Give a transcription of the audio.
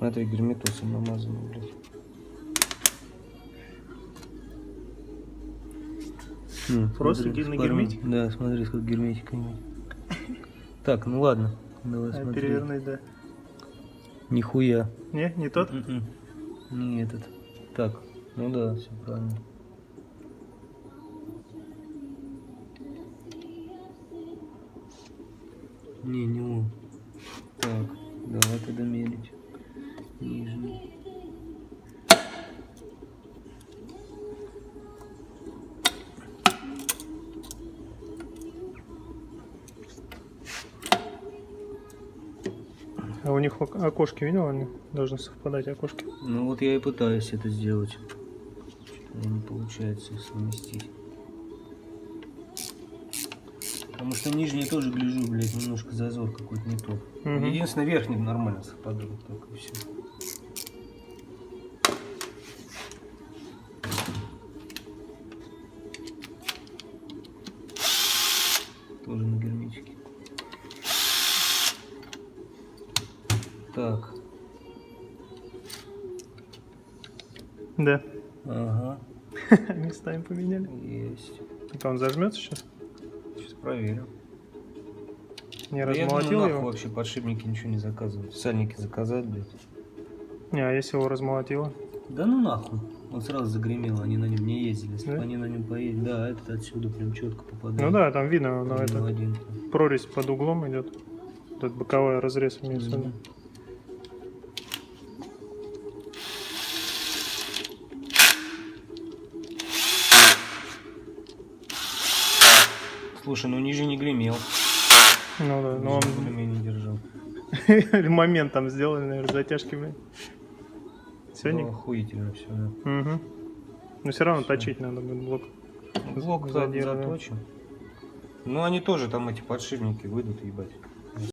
смотри, герметосом намазано, блядь. Простенький на герметик? Да, смотри, сколько герметика имеет. Так, ну ладно. Давай смотри. Перевернуть, да. Нихуя. Не тот? Не этот. Так, ну да, все правильно. Не он. Так, давай тогда мерить. Нижний. А у них окошки, видел, они должны совпадать окошки. Ну вот я и пытаюсь это сделать. Что-то не получается совместить. Потому что нижний тоже гляжу, блядь, немножко зазор какой-то не тот. Единственное, верхний нормально совпадает, так и все. Тоже на герметике. Так. Да. Ага. Местами поменяли. Есть. Это он зажмется сейчас? Сейчас проверим. Не Да я размолотил думаю, его? нахуй вообще подшипники ничего не заказывать. Сальники заказать, блядь. Не, а если его размолотило? Да ну нахуй. Он сразу загремел, они на нем не ездили. Если бы Да? они на нем поездили, да, этот отсюда прям четко попадает. Ну да, там видно, но это один. прорезь под углом идет. Тут боковой разрез имеется в виду. Слушай, ну ниже не гремел. Ну да, но он более-менее держал. момент там сделали, наверное, затяжки, блин. Все, Ну, Ник? охуительно все, да. Угу. Но все равно точить надо будет блок. Блок Задерживаем. заточим. Ну они тоже там эти подшипники выйдут, ебать.